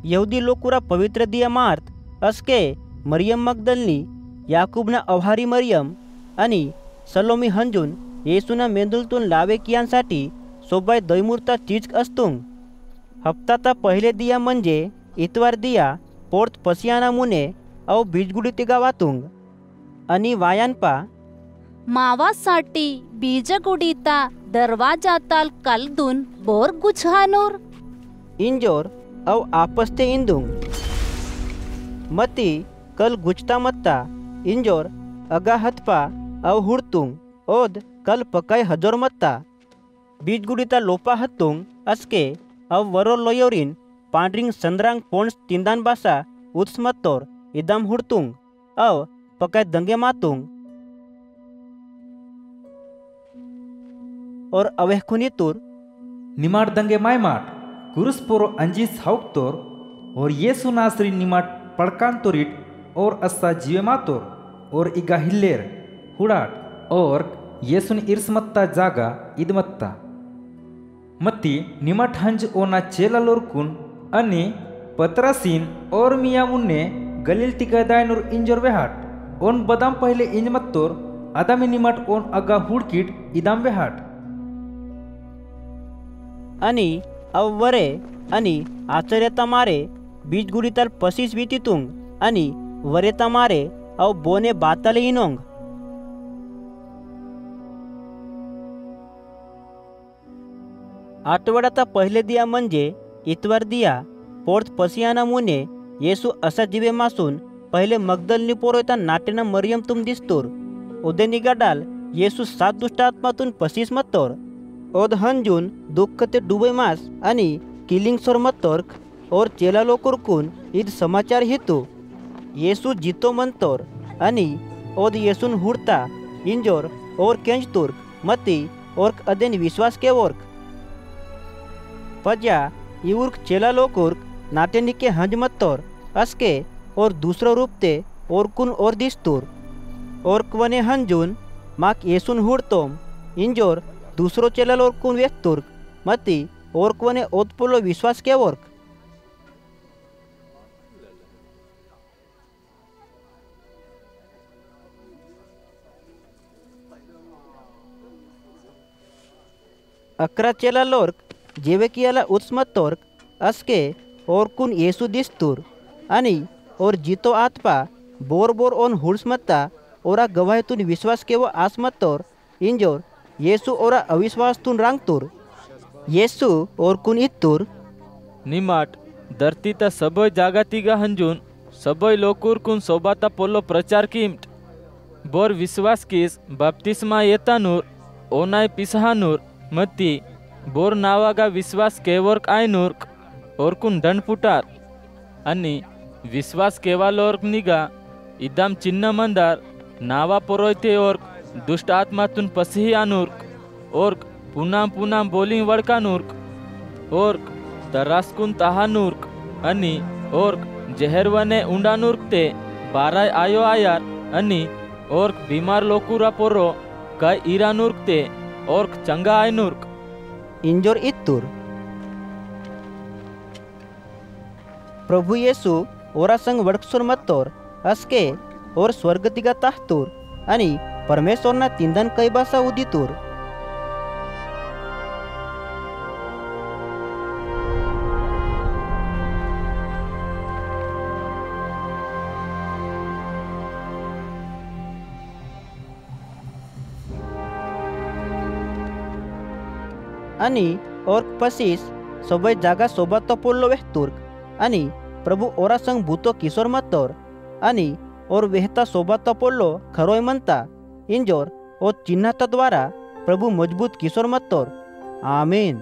यहूदी लोकुरा पवित्र दिया मार्त असके मरियम मगदलनी याकूबना अवहारी मरियम आणि सलोमी हंजून येसूना मेंदुलतून लावेकियांसाठी सोबाय दैमुर्ता चीज असतुंग। हप्ताता पहिले दिया म्हणजे इतवार दिया पोर्त पसियाना मुने अव बीजगुडी गावातुंग आणि वायानपा मावासाठी बीजगुडीता दरवाजाताल कलदून बोर गुछानूर इंजोर अव आपस्ते इंदुंग मती कल गुचता मत्ता इंजोर अगा हतपा अव हुडतुंग ओद कल पकाय हजोर मत्ता बीजगुडीता लोपा हत्तुंग असके अव वरो लोयोरीन पांडरिंग संद्रांग पोन्स तिंदान बासा उत्स मत्तोर इदम हुडतुंग अव पकाय दंगे मातुंग और अवेखुनी तुर निमाट दंगे मायमाट कुरुस पोरो अंजीस हाउक्तोर और येसु नासरी निमाट पड़कान तोरिट और अस्सा जीवे मातोर और इगा हिल्लेर हुडाट और येसुन इर्समत्ता जागा इदमत्ता मत्ती निमाट हंज ओना चेला लोरकुन अनि पतरासीन और मिया मुन्ने गलील तिगदायनुर इंजोर वेहाट ओन बदाम पहले इंजमत्तोर आदामी निमाट ओन अगा हुडकीट इदाम वेहाट आणि अवरे आणि आचर्यता मारे बीजगुडीताल पसीस वितितुंग आणि वरेता मारे अव बोने बाताले इनोंग आठवड्याचा पहिले दिया म्हणजे इतवार दिया पोर्त पसियाना मुने येसू असा जीवे मासून पहिले मगदलनी पोरोयता नाटेना मरियम तुम दिसतोर उदे निगाडाल येसू 7 दुष्टात्मातून पसीस मत्तोर ओद हंजून दुःख ते डुबे मास आणि किलिंग सोर मत्तोर्क और चेला लोकुरकून ईद समाचार हेतू येसू जितो मंतोर आणि ओद येसून हुडता इंजोर और केंज तुर्क मती ओर्क अदेन विश्वास के ओर्क पजा इउर्क चेला लोकुर्क नाटेनिके हंज मत्तोर असके और दूसरो रूपते ओरकुन और दिस्तूर ओर्क वने हंजून माक येसून हुडतोम इंजोर दूसरो चेला लोरकुन वेख्तुर्क मती ओर्क वने ओतपोलो विश्वास के ओर्क अकरा चेला लोर्क जेवे कियाला उत्समत्तोर्क असके ओरकुन येसू दिस्तूर आणि और जितो आत्पा बोर बोर ओन हुड्समत्ता ओरा गवायतून विश्वास केवो आसमत्तोर इंजोर येसू ओरा अविश्वासतून रांगतूर येसू ओरकुन इत्तूर निमाट धरतीता सबय जागातिगा हंजून सबय लोकुरकुन सोबाता पोलो प्रचार कीमट बोर विश्वास किस बाप्तिस्मा येतानूर ओनाय पिसहानूर मती बोर नावागा विश्वास केवर्क आयनूर्क ओरकुन दंड फुटार आणि विश्वास केवालोर्क निगा इदाम चिन्ह मंदार नावा पोरोयते ओर्क दुष्ट आत्मातून पसिही आनूर्क orc Poonam Poonam bowling वडकानूर्क orc तरासकुन तहानूर्क आणि ओर्क जहरवने उंडानूर्क ते बाराय आयो आयार आणि ओर्क बीमार लोकुरा पोरो काय इरानूर्क ते ओर्क चंगा आयनूर्क इंजोर इत्तूर प्रभु येसू ओरा संग वडकसोर मत्तोर असके और स्वर्गतिगा ताहतूर आणि परमेश्वरना तिंदन कैबासा उदितूर आणि और पसीस सबय जागा सोबत पोल्लो वेहतूर्क आणि प्रभु ओरा संग भूतो किशोर मत्तोर आणि और वेहता सोबत पोल्लो खरोय म्हणता इंजोर और चिन्हता द्वारा प्रभु मजबूत किशोर मत्तोर आमीन।